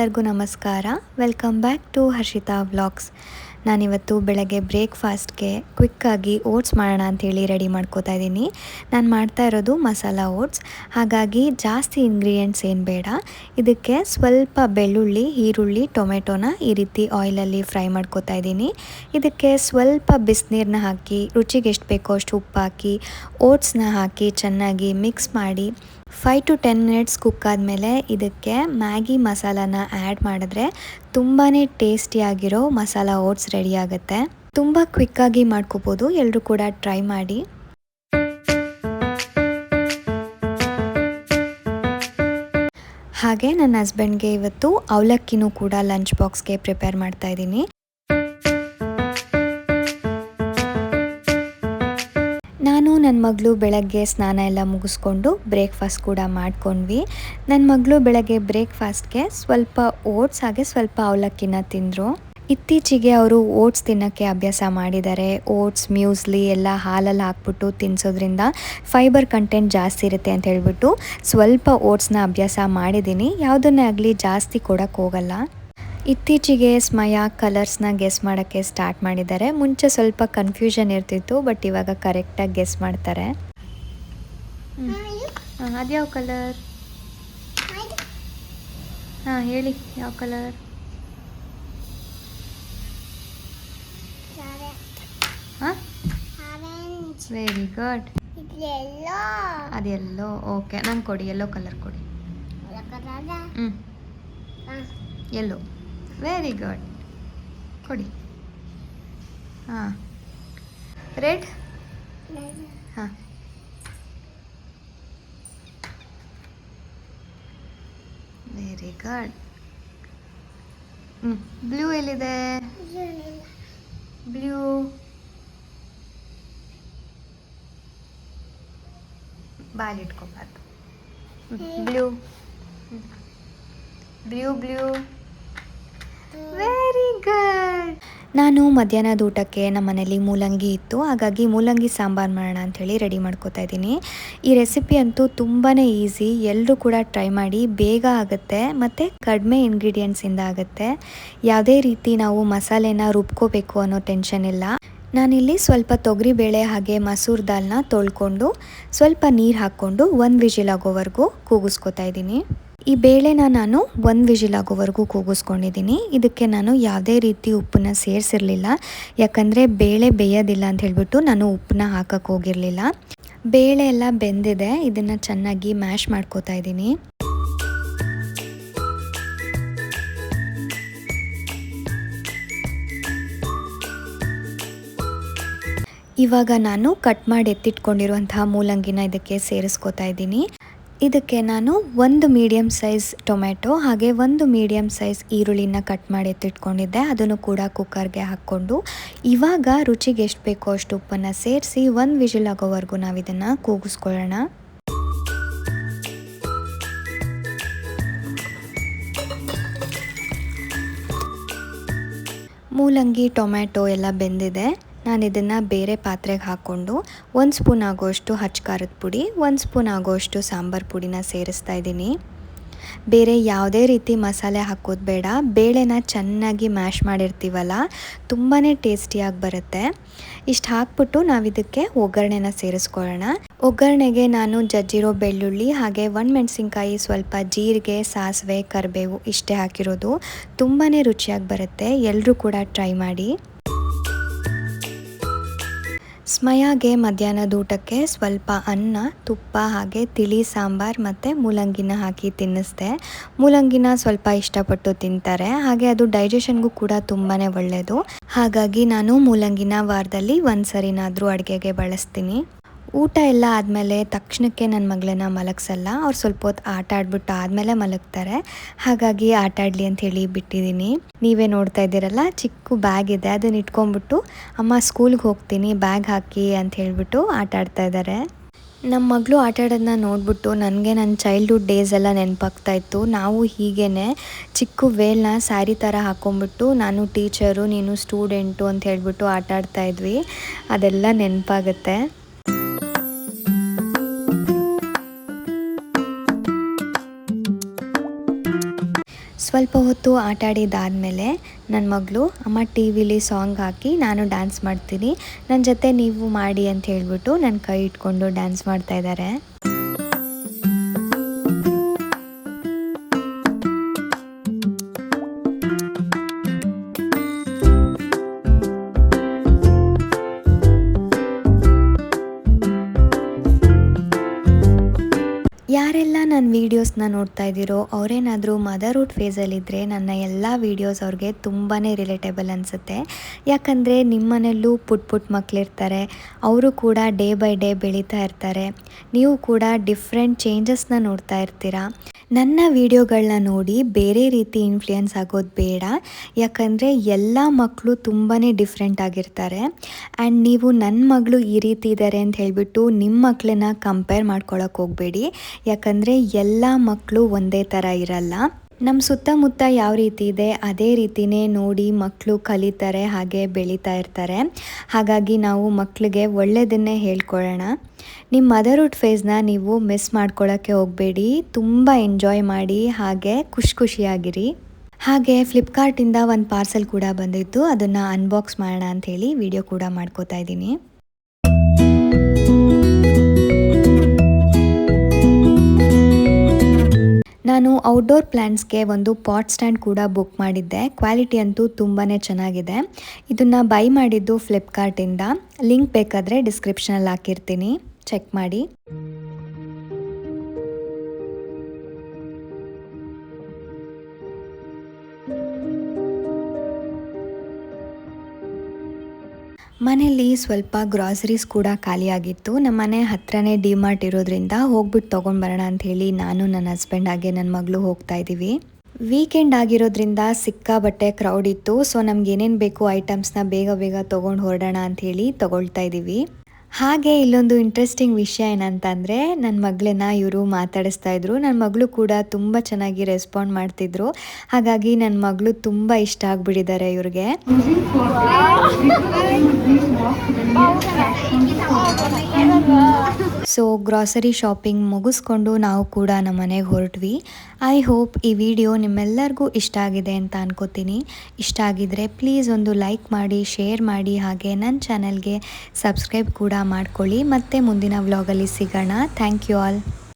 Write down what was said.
ಎಲ್ಲರಿಗೂ ನಮಸ್ಕಾರ. Welcome back to Harshitha vlogs. ನಾನಿವತ್ತು ಬೆಳಗ್ಗೆ ಬ್ರೇಕ್ಫಾಸ್ಟ್ಗೆ ಕ್ವಿಕ್ಕಾಗಿ ಓಟ್ಸ್ ಮಾಡೋಣ ಅಂಥೇಳಿ ರೆಡಿ ಮಾಡ್ಕೋತಾ ಇದ್ದೀನಿ. ನಾನು ಮಾಡ್ತಾ ಇರೋದು ಮಸಾಲ ಓಟ್ಸ್, ಹಾಗಾಗಿ ಜಾಸ್ತಿ ಇಂಗ್ರೀಡಿಯೆಂಟ್ಸ್ ಏನು ಬೇಡ. ಇದಕ್ಕೆ ಸ್ವಲ್ಪ ಬೆಳ್ಳುಳ್ಳಿ, ಈರುಳ್ಳಿ, ಟೊಮೆಟೊನ ಈ ರೀತಿ ಆಯಿಲಲ್ಲಿ ಫ್ರೈ ಮಾಡ್ಕೋತಾ ಇದ್ದೀನಿ. ಇದಕ್ಕೆ ಸ್ವಲ್ಪ ಬಿಸಿನೀರನ್ನ ಹಾಕಿ, ರುಚಿಗೆ ಎಷ್ಟು ಬೇಕೋ ಅಷ್ಟು ಉಪ್ಪು ಹಾಕಿ, ಓಟ್ಸ್ನ ಹಾಕಿ ಚೆನ್ನಾಗಿ ಮಿಕ್ಸ್ ಮಾಡಿ 5 to 10 ಮಿನಿಟ್ಸ್ ಕುಕ್ ಆದಮೇಲೆ ಇದಕ್ಕೆ ಮ್ಯಾಗಿ ಮಸಾಲಾನ ಆ್ಯಡ್ ಮಾಡಿದ್ರೆ ತುಂಬಾ ಟೇಸ್ಟಿಯಾಗಿರೋ ಮಸಾಲ ಓಟ್ಸ್ ರೆಡಿ ಆಗುತ್ತೆ. ತುಂಬ ಕ್ವಿಕ್ಕಾಗಿ ಮಾಡ್ಕೋಬೋದು, ಎಲ್ಲರೂ ಕೂಡ ಟ್ರೈ ಮಾಡಿ. ಹಾಗೆ ನನ್ನ ಹಸ್ಬೆಂಡ್ಗೆ ಇವತ್ತು ಅವಲಕ್ಕಿನೂ ಕೂಡ ಲಂಚ್ ಬಾಕ್ಸ್ಗೆ ಪ್ರಿಪೇರ್ ಮಾಡ್ತಾ ಇದ್ದೀನಿ. ನಾನು ನನ್ನ ಮಗಳು ಬೆಳಗ್ಗೆ ಸ್ನಾನ ಎಲ್ಲ ಮುಗಿಸ್ಕೊಂಡು ಬ್ರೇಕ್ಫಾಸ್ಟ್ ಕೂಡ ಮಾಡ್ಕೊಂಡ್ವಿ. ನನ್ನ ಮಗಳು ಬೆಳಗ್ಗೆ ಬ್ರೇಕ್ಫಾಸ್ಟ್ಗೆ ಸ್ವಲ್ಪ ಓಟ್ಸ್ ಹಾಗೆ ಸ್ವಲ್ಪ ಅವಲಕ್ಕಿನ ತಿಂದರು. ಇತ್ತೀಚೆಗೆ ಅವರು ಓಟ್ಸ್ ತಿನ್ನೋಕ್ಕೆ ಅಭ್ಯಾಸ ಮಾಡಿದ್ದಾರೆ. ಓಟ್ಸ್, ಮ್ಯೂಸ್ಲಿ ಎಲ್ಲ ಹಾಲಲ್ಲಿ ಹಾಕ್ಬಿಟ್ಟು ತಿನ್ನಿಸೋದ್ರಿಂದ ಫೈಬರ್ ಕಂಟೆಂಟ್ ಜಾಸ್ತಿ ಇರುತ್ತೆ ಅಂತ ಹೇಳ್ಬಿಟ್ಟು ಸ್ವಲ್ಪ ಓಟ್ಸ್ನ ಅಭ್ಯಾಸ ಮಾಡಿದ್ದೀನಿ. ಯಾವುದನ್ನೇ ಆಗಲಿ ಜಾಸ್ತಿ ಕೊಡೋಕ್ಕೆ ಹೋಗಲ್ಲ. ಇತ್ತೀಚೆಗೆ ಸ್ಮಯ ಕಲರ್ಸ್ನ ಗೆಸ್ ಮಾಡೋಕ್ಕೆ ಸ್ಟಾರ್ಟ್ ಮಾಡಿದ್ದಾರೆ. ಮುಂಚೆ ಸ್ವಲ್ಪ ಕನ್ಫ್ಯೂಷನ್ ಇರ್ತಿತ್ತು, ಬಟ್ ಇವಾಗ ಕರೆಕ್ಟಾಗಿ ಗೆಸ್ ಮಾಡ್ತಾರೆ. ಅದ್ಯಾವ ಕಲರ್? ಹಾಂ ಹೇಳಿ, ಯಾವ ಕಲರ್? ಹಾಂ, ವೆರಿ ಗುಡ್. ಅದೆಲ್ಲೋ, ಓಕೆ. ನಂಗೆ ಕೊಡಿ, ಯೆಲ್ಲೋ ಕಲರ್ ಕೊಡಿ. Yellow, very good. ಕೊಡಿ. ಹಾಂ, ರೆಡ್. ಹಾಂ, ವೆರಿ ಗುಡ್. ಬ್ಲೂ ಎಲ್ಲಿದೆ? ಬ್ಲೂ ಬಾಲಿಟ್ಕೊಬಾರ್ದು. Blue blue blue, very good. ನಾನು ಮಧ್ಯಾಹ್ನದ ಊಟಕ್ಕೆ ನಮ್ಮ ಮನೇಲಿ ಮೂಲಂಗಿ ಇತ್ತು, ಹಾಗಾಗಿ ಮೂಲಂಗಿ ಸಾಂಬಾರು ಮಾಡೋಣ ಅಂಥೇಳಿ ರೆಡಿ ಮಾಡ್ಕೋತಾ ಇದ್ದೀನಿ. ಈ ರೆಸಿಪಿ ಅಂತೂ ತುಂಬಾ ಈಸಿ, ಎಲ್ಲರೂ ಕೂಡ ಟ್ರೈ ಮಾಡಿ. ಬೇಗ ಆಗುತ್ತೆ ಮತ್ತು ಕಡಿಮೆ ಇಂಗ್ರೀಡಿಯೆಂಟ್ಸಿಂದ ಆಗುತ್ತೆ. ಯಾವುದೇ ರೀತಿ ನಾವು ಮಸಾಲೆನ ರುಬ್ಕೋಬೇಕು ಅನ್ನೋ ಟೆನ್ಷನ್ ಇಲ್ಲ. ನಾನಿಲ್ಲಿ ಸ್ವಲ್ಪ ತೊಗರಿಬೇಳೆ ಹಾಗೆ ಮಸೂರ್ ದಾಲ್ನ ತೊಳ್ಕೊಂಡು ಸ್ವಲ್ಪ ನೀರು ಹಾಕ್ಕೊಂಡು 1 ವಿಜಿಲ್ ಆಗೋವರೆಗೂ ಕೂಗಿಸ್ಕೊತಾ ಇದ್ದೀನಿ. ಈ ಬೇಳೆನ ನಾನು 1 ವಿಜಿಲ್ ಆಗೋವರೆಗೂ ಕೂಗಿಸ್ಕೊಂಡಿದ್ದೀನಿ. ಇದಕ್ಕೆ ನಾನು ಯಾವುದೇ ರೀತಿ ಉಪ್ಪನ್ನ ಸೇರಿಸಿರಲಿಲ್ಲ, ಯಾಕಂದರೆ ಬೇಳೆ ಬೇಯೋದಿಲ್ಲ ಅಂತ ಹೇಳ್ಬಿಟ್ಟು ನಾನು ಉಪ್ಪನ್ನ ಹಾಕಕ್ಕೆ ಹೋಗಿರಲಿಲ್ಲ. ಬೇಳೆ ಎಲ್ಲ ಬೆಂದಿದೆ, ಇದನ್ನು ಚೆನ್ನಾಗಿ ಮ್ಯಾಶ್ ಮಾಡ್ಕೋತಾ ಇದ್ದೀನಿ. ಇವಾಗ ನಾನು ಕಟ್ ಮಾಡಿ ಎತ್ತಿಟ್ಕೊಂಡಿರುವಂತಹ ಮೂಲಂಗಿನ ಇದಕ್ಕೆ ಸೇರಿಸ್ಕೋತಾ ಇದ್ದೀನಿ. ಇದಕ್ಕೆ ನಾನು 1 ಮೀಡಿಯಮ್ ಸೈಜ್ ಟೊಮೆಟೊ ಹಾಗೆ 1 ಮೀಡಿಯಮ್ ಸೈಜ್ ಈರುಳ್ಳಿನ ಕಟ್ ಮಾಡಿ ಎತ್ತಿಟ್ಕೊಂಡಿದ್ದೆ, ಅದನ್ನು ಕೂಡ ಕುಕ್ಕರ್ಗೆ ಹಾಕ್ಕೊಂಡು ಇವಾಗ ರುಚಿಗೆ ಎಷ್ಟು ಬೇಕೋ ಅಷ್ಟು ಉಪ್ಪನ್ನು ಸೇರಿಸಿ 1 ವಿಜಿಲ್ ಆಗೋವರೆಗೂ ನಾವು ಇದನ್ನು ಕೂಗಿಸ್ಕೊಳ್ಳೋಣ. ಮೂಲಂಗಿ, ಟೊಮೆಟೊ ಎಲ್ಲ ಬೆಂದಿದೆ. ನಾನು ಇದನ್ನು ಬೇರೆ ಪಾತ್ರೆಗೆ ಹಾಕ್ಕೊಂಡು 1 ಸ್ಪೂನ್ ಆಗೋಷ್ಟು ಖಾರದ ಪುಡಿ, 1 ಸ್ಪೂನ್ ಆಗೋಷ್ಟು ಸಾಂಬಾರು ಪುಡಿನ ಸೇರಿಸ್ತಾ ಇದ್ದೀನಿ. ಬೇರೆ ಯಾವುದೇ ರೀತಿ ಮಸಾಲೆ ಹಾಕೋದು ಬೇಡ. ಬೇಳೆನ ಚೆನ್ನಾಗಿ ಮ್ಯಾಶ್ ಮಾಡಿರ್ತೀವಲ್ಲ, ತುಂಬಾ ಟೇಸ್ಟಿಯಾಗಿ ಬರುತ್ತೆ. ಇಷ್ಟು ಹಾಕ್ಬಿಟ್ಟು ನಾವಿದಕ್ಕೆ ಒಗ್ಗರಣೆನ ಸೇರಿಸ್ಕೊಳ್ಳೋಣ. ಒಗ್ಗರಣೆಗೆ ನಾನು ಜಜ್ಜಿರೋ ಬೆಳ್ಳುಳ್ಳಿ ಹಾಗೆ 1 ಮೆಣಸಿನ್ಕಾಯಿ, ಸ್ವಲ್ಪ ಜೀರಿಗೆ, ಸಾಸಿವೆ, ಕರಿಬೇವು ಇಷ್ಟೇ ಹಾಕಿರೋದು. ತುಂಬಾ ರುಚಿಯಾಗಿ ಬರುತ್ತೆ, ಎಲ್ಲರೂ ಕೂಡ ಟ್ರೈ ಮಾಡಿ. ಸ್ಮಯಾಗೆ ಮಧ್ಯಾಹ್ನದ ಊಟಕ್ಕೆ ಸ್ವಲ್ಪ ಅನ್ನ, ತುಪ್ಪ ಹಾಗೆ ತಿಳಿ ಸಾಂಬಾರು ಮತ್ತು ಮೂಲಂಗಿನ ಹಾಕಿ ತಿನ್ನಿಸ್ದೆ. ಮೂಲಂಗಿನ ಸ್ವಲ್ಪ ಇಷ್ಟಪಟ್ಟು ತಿಂತಾರೆ, ಹಾಗೆ ಅದು ಡೈಜೆಷನ್ಗೂ ಕೂಡ ತುಂಬಾ ಒಳ್ಳೆಯದು. ಹಾಗಾಗಿ ನಾನು ಮೂಲಂಗಿನ ವಾರದಲ್ಲಿ 1 ಸರಿನಾದರೂ ಅಡುಗೆಗೆ ಬಳಸ್ತೀನಿ. ಊಟ ಎಲ್ಲ ಆದಮೇಲೆ ತಕ್ಷಣಕ್ಕೆ ನನ್ನ ಮಗಳನ್ನ ಮಲಗಿಸಲ್ಲ, ಅವ್ರು ಸ್ವಲ್ಪ ಹೊತ್ತು ಆಟ ಆಡ್ಬಿಟ್ಟು ಆದಮೇಲೆ ಮಲಗ್ತಾರೆ. ಹಾಗಾಗಿ ಆಟ ಆಡಲಿ ಅಂಥೇಳಿ ಬಿಟ್ಟಿದ್ದೀನಿ. ನೀವೇ ನೋಡ್ತಾ ಇದ್ದೀರಲ್ಲ, ಚಿಕ್ಕ ಬ್ಯಾಗ್ ಇದೆ, ಅದನ್ನ ಇಟ್ಕೊಂಡ್ಬಿಟ್ಟು ಅಮ್ಮ ಸ್ಕೂಲ್ಗೆ ಹೋಗ್ತೀನಿ, ಬ್ಯಾಗ್ ಹಾಕಿ ಅಂತ ಹೇಳ್ಬಿಟ್ಟು ಆಟ ಆಡ್ತಾ ಇದ್ದಾರೆ. ನಮ್ಮ ಮಗಳು ಆಟ ಆಡೋದನ್ನ ನೋಡಿಬಿಟ್ಟು ನನಗೆ ನನ್ನ ಚೈಲ್ಡ್ಹುಡ್ ಡೇಸ್ ಎಲ್ಲ ನೆನಪಾಗ್ತಾ ಇತ್ತು. ನಾವು ಹೀಗೇ ಚಿಕ್ಕ ವೇಲ್ನ ಸ್ಯಾರಿ ಥರ ಹಾಕ್ಕೊಂಬಿಟ್ಟು ನಾನು ಟೀಚರು, ನೀನು ಸ್ಟೂಡೆಂಟು ಅಂತ ಹೇಳ್ಬಿಟ್ಟು ಆಟ ಆಡ್ತಾಯಿದ್ವಿ. ಅದೆಲ್ಲ ನೆನಪಾಗುತ್ತೆ. ಸ್ವಲ್ಪ ಹೊತ್ತು ಆಟ ಆಡಿದ್ದಾದಮೇಲೆ ನನ್ನ ಮಗಳು ಅಮ್ಮ ಟಿ ವಿಲಿ ಸಾಂಗ್ ಹಾಕಿ ನಾನು ಡ್ಯಾನ್ಸ್ ಮಾಡ್ತೀನಿ, ನನ್ನ ಜೊತೆ ನೀವು ಮಾಡಿ ಅಂತ ಹೇಳಿಬಿಟ್ಟು ನನ್ನ ಕೈ ಇಟ್ಕೊಂಡು ಡ್ಯಾನ್ಸ್ ಮಾಡ್ತಾಯಿದ್ದಾರೆ. ಯಾರೆಲ್ಲ ನನ್ನ ವೀಡಿಯೋಸ್ನ ನೋಡ್ತಾ ಇದ್ದೀರೋ ಅವರೇನಾದರೂ ಮದರ್ಹುಡ್ ಫೇಸಲ್ಲಿದ್ದರೆ ನನ್ನ ಎಲ್ಲ ವೀಡಿಯೋಸ್ ಅವ್ರಿಗೆ ತುಂಬಾ ರಿಲೇಟೇಬಲ್ ಅನಿಸುತ್ತೆ. ಯಾಕಂದರೆ ನಿಮ್ಮನೆಯಲ್ಲೂ ಪುಟ್ಟ ಮಕ್ಕಳಿರ್ತಾರೆ, ಅವರು ಕೂಡ ಡೇ ಬೈ ಡೇ ಬೆಳೀತಾ ಇರ್ತಾರೆ. ನೀವು ಕೂಡ ಡಿಫ್ರೆಂಟ್ ಚೇಂಜಸ್ನ ನೋಡ್ತಾ ಇರ್ತೀರಾ. ನನ್ನ ವೀಡಿಯೋಗಳನ್ನ ನೋಡಿ ಬೇರೆ ರೀತಿ ಇನ್ಫ್ಲುಯೆನ್ಸ್ ಆಗೋದು ಬೇಡ. ಯಾಕಂದರೆ ಎಲ್ಲ ಮಕ್ಕಳು ತುಂಬಾ ಡಿಫ್ರೆಂಟ್ ಆಗಿರ್ತಾರೆ. ಆ್ಯಂಡ್ ನೀವು ನನ್ನ ಮಗಳು ಈ ರೀತಿ ಇದ್ದಾರೆ ಅಂತ ಹೇಳಿಬಿಟ್ಟು ನಿಮ್ಮ ಮಕ್ಕಳನ್ನ ಕಂಪೇರ್ ಮಾಡ್ಕೊಳಕ್ಕೆ ಹೋಗಬೇಡಿ. ಯಾಕಂದರೆ ಎಲ್ಲ ಮಕ್ಕಳು ಒಂದೇ ಥರ ಇರಲ್ಲ. ನಮ್ಮ ಸುತ್ತಮುತ್ತ ಯಾವ ರೀತಿ ಇದೆ ಅದೇ ರೀತಿಯೇ ನೋಡಿ ಮಕ್ಕಳು ಕಲಿತಾರೆ, ಹಾಗೆ ಬೆಳೀತಾ ಇರ್ತಾರೆ. ಹಾಗಾಗಿ ನಾವು ಮಕ್ಕಳಿಗೆ ಒಳ್ಳೆಯದನ್ನೇ ಹೇಳ್ಕೊಡೋಣ. ನಿಮ್ಮ ಮದರ್ಹುಡ್ ಫೇಸ್ನ ನೀವು ಮಿಸ್ ಮಾಡ್ಕೊಳ್ಳೋಕ್ಕೆ ಹೋಗಬೇಡಿ. ತುಂಬ ಎಂಜಾಯ್ ಮಾಡಿ, ಹಾಗೆ ಖುಷಿಯಾಗಿರಿ. ಹಾಗೆ ಫ್ಲಿಪ್ಕಾರ್ಟಿಂದ ಒಂದು ಪಾರ್ಸೆಲ್ ಕೂಡ ಬಂದಿತ್ತು, ಅದನ್ನು ಅನ್ಬಾಕ್ಸ್ ಮಾಡೋಣ ಅಂಥೇಳಿ ವಿಡಿಯೋ ಕೂಡ ಮಾಡ್ಕೋತಾ ಇದ್ದೀನಿ. ನಾನು ಔಟ್ಡೋರ್ ಪ್ಲ್ಯಾಂಟ್ಸ್ಗೆ ಒಂದು ಪಾಟ್ ಸ್ಟ್ಯಾಂಡ್ ಕೂಡ ಬುಕ್ ಮಾಡಿದ್ದೆ. ಕ್ವಾಲಿಟಿ ಅಂತೂ ತುಂಬಾ ಚೆನ್ನಾಗಿದೆ. ಇದನ್ನು ಬೈ ಮಾಡಿದ್ದು ಫ್ಲಿಪ್ಕಾರ್ಟಿಂದ. ಲಿಂಕ್ ಬೇಕಾದರೆ ಡಿಸ್ಕ್ರಿಪ್ಷನಲ್ಲಿ ಹಾಕಿರ್ತೀನಿ, ಚೆಕ್ ಮಾಡಿ. ಮನೆಯಲ್ಲಿ ಸ್ವಲ್ಪ ಗ್ರಾಸರೀಸ್ ಕೂಡ ಖಾಲಿಯಾಗಿತ್ತು. ನಮ್ಮ ಮನೆ ಹತ್ರನೇ ಡಿಮಾರ್ಟ್ ಇರೋದ್ರಿಂದ ಹೋಗ್ಬಿಟ್ಟು ತೊಗೊಂಡು ಬರೋಣ ಅಂಥೇಳಿ ನಾನು ನನ್ನ ಹಸ್ಬೆಂಡ್ ಹಾಗೆ ನನ್ನ ಮಗಳು ಹೋಗ್ತಾ ಇದ್ದೀವಿ. ವೀಕೆಂಡ್ ಆಗಿರೋದ್ರಿಂದ ಸಿಕ್ಕಾಬಟ್ಟೆ ಕ್ರೌಡ್ ಇತ್ತು. ಸೊ ನಮ್ಗೆ ಏನೇನು ಬೇಕು ಐಟಮ್ಸ್ನ ಬೇಗ ತೊಗೊಂಡು ಹೊರಡೋಣ ಅಂಥೇಳಿ ತೊಗೊಳ್ತಾ ಇದ್ದೀವಿ. ಹಾಗೆ ಇಲ್ಲೊಂದು ಇಂಟ್ರೆಸ್ಟಿಂಗ್ ವಿಷಯ ಏನಂತಂದರೆ, ನನ್ನ ಮಗಳನ್ನ ಇವರು ಮಾತಾಡಿಸ್ತಾ ಇದ್ರು. ನನ್ನ ಮಗಳು ಕೂಡ ತುಂಬ ಚೆನ್ನಾಗಿ ರೆಸ್ಪಾಂಡ್ ಮಾಡ್ತಿದ್ರು. ಹಾಗಾಗಿ ನನ್ನ ಮಗಳು ತುಂಬ ಇಷ್ಟ ಆಗಿಬಿಟ್ಟಿದ್ದಾರೆ ಇವ್ರಿಗೆ. ಸೊ ಗ್ರಾಸರಿ ಶಾಪಿಂಗ್ ಮುಗಿಸ್ಕೊಂಡು ನಾವು ಕೂಡ ನಮ್ಮ ಮನೆಗೆ ಹೊರಟ್ವಿ. ಐ ಹೋಪ್ ಈ ವಿಡಿಯೋ ನಿಮ್ಮೆಲ್ಲರಿಗೂ ಇಷ್ಟ ಆಗಿದೆ ಅಂತ ಅನ್ಕೋತೀನಿ. ಇಷ್ಟ ಆಗಿದ್ರೆ ಪ್ಲೀಸ್ ಒಂದು ಲೈಕ್ ಮಾಡಿ, ಶೇರ್ ಮಾಡಿ, ಹಾಗೆ ನನ್ನ ಚಾನಲ್ಗೆ ಸಬ್ಸ್ಕ್ರೈಬ್ ಕೂಡ ಮಾಡ್ಕೊಳ್ಳಿ. ಮತ್ತೆ ಮುಂದಿನ ವ್ಲಾಗಲ್ಲಿ ಸಿಗೋಣ. Thank you all.